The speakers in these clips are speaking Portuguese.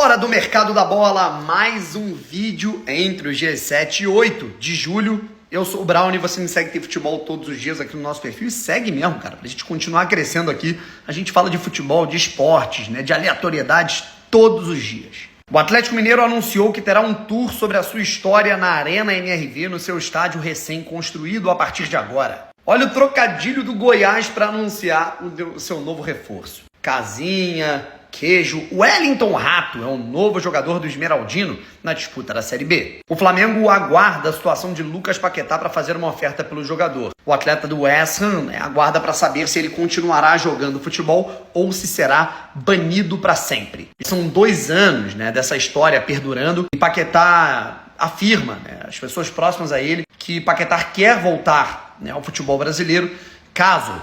Hora do mercado da bola, mais um vídeo entre os dias 7 e 8 de julho. Eu sou o Brown e você me segue Tem Futebol todos os dias aqui no nosso perfil. E segue mesmo, cara, pra gente continuar crescendo aqui. A gente fala de futebol, de esportes, né, de aleatoriedades todos os dias. O Atlético Mineiro anunciou que terá um tour sobre a sua história na Arena MRV, no seu estádio recém-construído a partir de agora. Olha o trocadilho do Goiás para anunciar o seu novo reforço. Casinha, queijo. Wellington Rato é o novo jogador do Esmeraldino na disputa da Série B. O Flamengo aguarda a situação de Lucas Paquetá para fazer uma oferta pelo jogador. O atleta do West Ham aguarda para saber se ele continuará jogando futebol ou se será banido para sempre. E são 2 anos dessa história perdurando e Paquetá afirma, as pessoas próximas a ele, que Paquetá quer voltar ao futebol brasileiro. Caso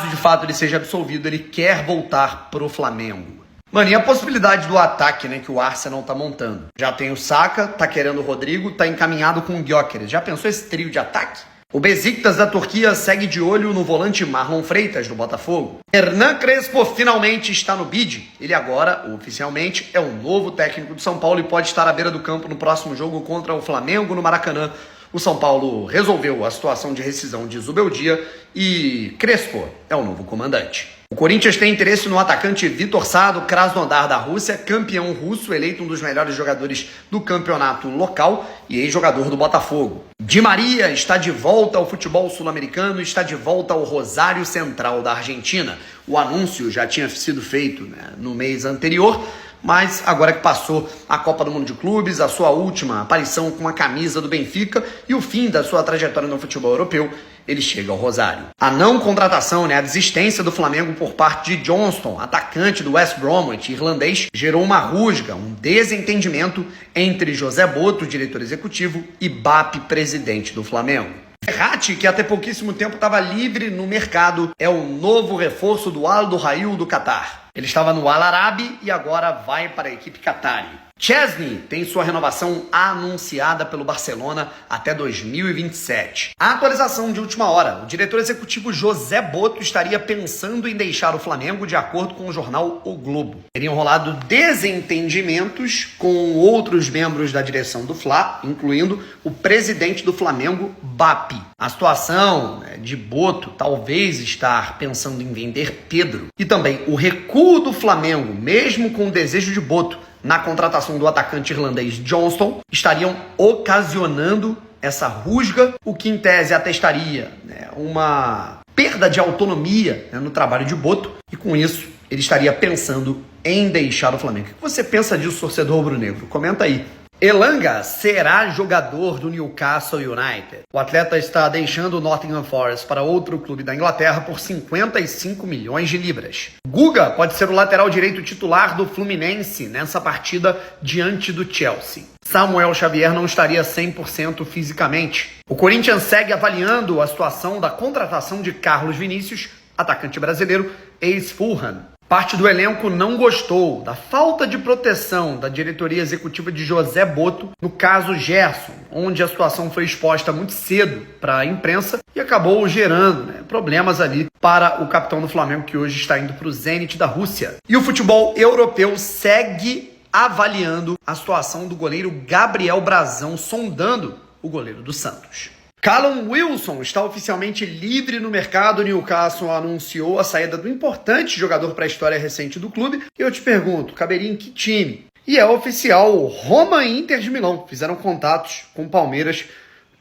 de fato ele seja absolvido, ele quer voltar pro Flamengo. Mano, e a possibilidade do ataque, que o Arsenal tá montando? Já tem o Saka, tá querendo o Rodrigo, tá encaminhado com o Gyökeres. Já pensou esse trio de ataque? O Besiktas da Turquia segue de olho no volante Marlon Freitas do Botafogo. Hernan Crespo finalmente está no bid. Ele agora, oficialmente, é o novo técnico do São Paulo e pode estar à beira do campo no próximo jogo contra o Flamengo no Maracanã. O São Paulo resolveu a situação de rescisão de Zubeldia e Crespo é o novo comandante. O Corinthians tem interesse no atacante Vitor Sá, do Krasnodar da Rússia, campeão russo, eleito um dos melhores jogadores do campeonato local e ex-jogador do Botafogo. Di Maria está de volta ao futebol sul-americano, está de volta ao Rosário Central da Argentina. O anúncio já tinha sido feito no mês anterior, mas agora que passou a Copa do Mundo de Clubes, a sua última aparição com a camisa do Benfica e o fim da sua trajetória no futebol europeu, ele chega ao Rosário. A não contratação, a desistência do Flamengo por parte de Johnston, atacante do West Bromwich irlandês, gerou uma rusga, um desentendimento entre José Boto, diretor executivo, e Bap, presidente do Flamengo. Verratti, que até pouquíssimo tempo estava livre no mercado, é o novo reforço do Al Duhail do Catar. Ele estava no Al Arabi e agora vai para a equipe Qatari. Chesney tem sua renovação anunciada pelo Barcelona até 2027. A atualização de última hora. O diretor executivo José Boto estaria pensando em deixar o Flamengo, de acordo com o jornal O Globo. Teriam rolado desentendimentos com outros membros da direção do Fla, incluindo o presidente do Flamengo, Bap. A situação de Boto talvez estar pensando em vender Pedro. E também o recuo do Flamengo, mesmo com o desejo de Boto na contratação do atacante irlandês Johnston, estariam ocasionando essa rusga, o que em tese atestaria uma perda de autonomia no trabalho de Boto, e com isso ele estaria pensando em deixar o Flamengo. O que você pensa disso, torcedor rubro-negro? Comenta aí. Elanga será jogador do Newcastle United. O atleta está deixando o Nottingham Forest para outro clube da Inglaterra por 55 milhões de libras. Guga pode ser o lateral direito titular do Fluminense nessa partida diante do Chelsea. Samuel Xavier não estaria 100% fisicamente. O Corinthians segue avaliando a situação da contratação de Carlos Vinícius, atacante brasileiro, ex-Fulham. Parte do elenco não gostou da falta de proteção da diretoria executiva de José Boto no caso Gerson, onde a situação foi exposta muito cedo para a imprensa e acabou gerando problemas ali para o capitão do Flamengo, que hoje está indo para o Zenit da Rússia. E o futebol europeu segue avaliando a situação do goleiro Gabriel Brazão, sondando o goleiro do Santos. Callum Wilson está oficialmente livre no mercado. O Newcastle anunciou a saída do importante jogador para a história recente do clube. E eu te pergunto, caberia em que time? E é oficial, Roma e Inter de Milão fizeram contatos com o Palmeiras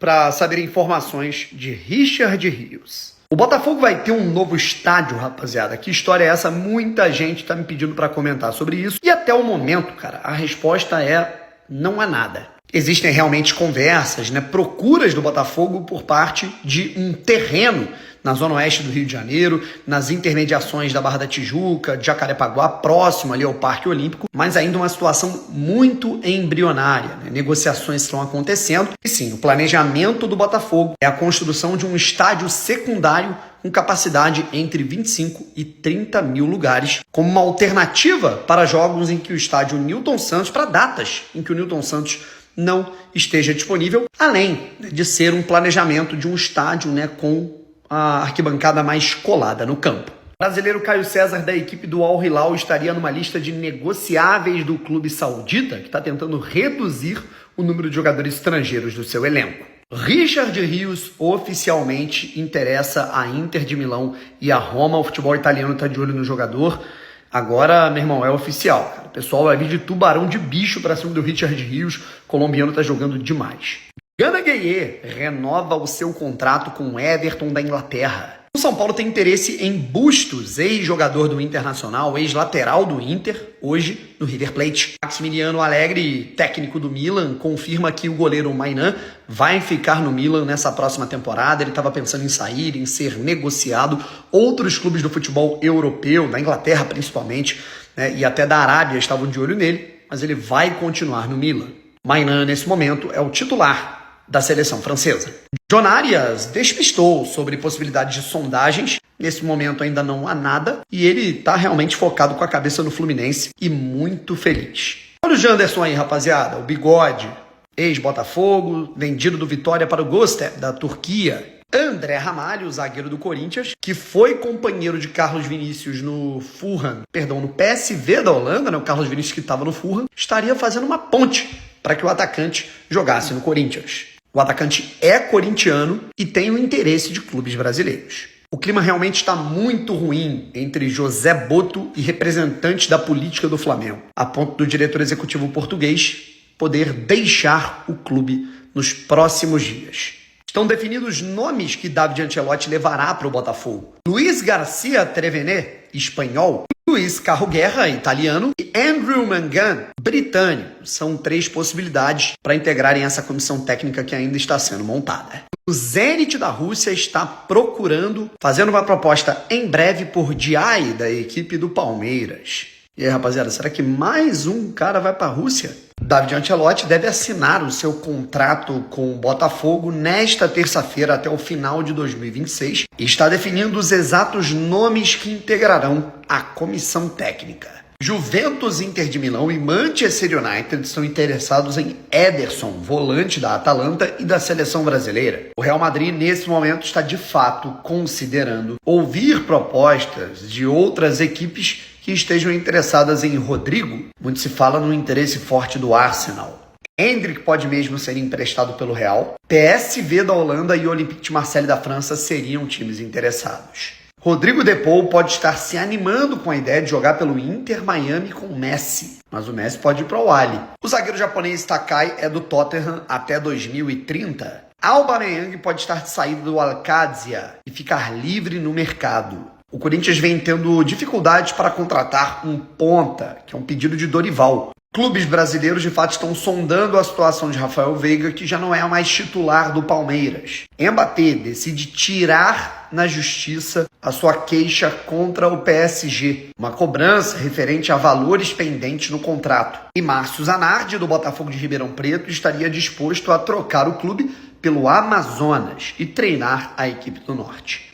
para saber informações de Richard Rios. O Botafogo vai ter um novo estádio, rapaziada. Que história é essa? Muita gente está me pedindo para comentar sobre isso. E até o momento, cara, a resposta é: não há nada. Existem realmente conversas, procuras do Botafogo por parte de um terreno na zona oeste do Rio de Janeiro, nas intermediações da Barra da Tijuca, de Jacarepaguá, próximo ali ao Parque Olímpico, mas ainda uma situação muito embrionária. Negociações estão acontecendo e sim, o planejamento do Botafogo é a construção de um estádio secundário com capacidade entre 25 e 30 mil lugares, como uma alternativa para jogos em que o estádio Newton Santos, para datas em que o Newton Santos não esteja disponível, além de ser um planejamento de um estádio com a arquibancada mais colada no campo. O brasileiro Caio César, da equipe do Al Hilal, estaria numa lista de negociáveis do clube saudita, que está tentando reduzir o número de jogadores estrangeiros do seu elenco. Richard Rios oficialmente interessa a Inter de Milão e a Roma. O futebol italiano está de olho no jogador. Agora, meu irmão, é oficial, cara. O pessoal vai vir de tubarão de bicho para cima do Richard Rios. O colombiano tá jogando demais. Gana Gueye renova o seu contrato com o Everton da Inglaterra. O São Paulo tem interesse em Bustos, ex-jogador do Internacional, ex-lateral do Inter, hoje no River Plate. Maximiliano Allegri, técnico do Milan, confirma que o goleiro Mainan vai ficar no Milan nessa próxima temporada. Ele estava pensando em sair, em ser negociado. Outros clubes do futebol europeu, da Inglaterra principalmente, né, e até da Arábia estavam de olho nele, mas ele vai continuar no Milan. Mainan, nesse momento, é o titular da seleção francesa. John Arias despistou sobre possibilidades de sondagens. Nesse momento ainda não há nada e ele tá realmente focado com a cabeça no Fluminense e muito feliz. Olha o Janderson aí, rapaziada, o bigode, ex-Botafogo, vendido do Vitória para o Göztepe, da Turquia. André Ramalho, zagueiro do Corinthians, que foi companheiro de Carlos Vinícius no PSV da Holanda, né? O Carlos Vinícius que estava no Fulham, estaria fazendo uma ponte para que o atacante jogasse no Corinthians. O atacante é corintiano e tem o interesse de clubes brasileiros. O clima realmente está muito ruim entre José Boto e representantes da política do Flamengo, a ponto do diretor executivo português poder deixar o clube nos próximos dias. Estão definidos nomes que David Ancelotti levará para o Botafogo. Luiz Garcia Trevenet, espanhol, Luiz Carro Guerra, italiano, e Andrew Mangan, britânico. São 3 possibilidades para integrarem essa comissão técnica que ainda está sendo montada. O Zenit da Rússia está fazendo uma proposta em breve por Diaye, da equipe do Palmeiras. E aí, rapaziada, será que mais um cara vai para a Rússia? David Ancelotti deve assinar o seu contrato com o Botafogo nesta terça-feira até o final de 2026 e está definindo os exatos nomes que integrarão a comissão técnica. Juventus, Inter de Milão e Manchester United estão interessados em Ederson, volante da Atalanta e da seleção brasileira. O Real Madrid, nesse momento, está de fato considerando ouvir propostas de outras equipes que estejam interessadas em Rodrigo. Muito se fala no interesse forte do Arsenal. Endrick pode mesmo ser emprestado pelo Real. PSV da Holanda e Olympique de Marseille da França seriam times interessados. Rodrigo De Paul pode estar se animando com a ideia de jogar pelo Inter Miami com Messi, mas o Messi pode ir para o Ali. O zagueiro japonês Takai é do Tottenham até 2030. Aubameyang pode estar de saída do Al-Qadsia e ficar livre no mercado. O Corinthians vem tendo dificuldades para contratar um ponta, que é um pedido de Dorival. Clubes brasileiros, de fato, estão sondando a situação de Rafael Veiga, que já não é mais titular do Palmeiras. Mbappé decide tirar na justiça a sua queixa contra o PSG, uma cobrança referente a valores pendentes no contrato. E Márcio Zanardi, do Botafogo de Ribeirão Preto, estaria disposto a trocar o clube pelo Amazonas e treinar a equipe do Norte.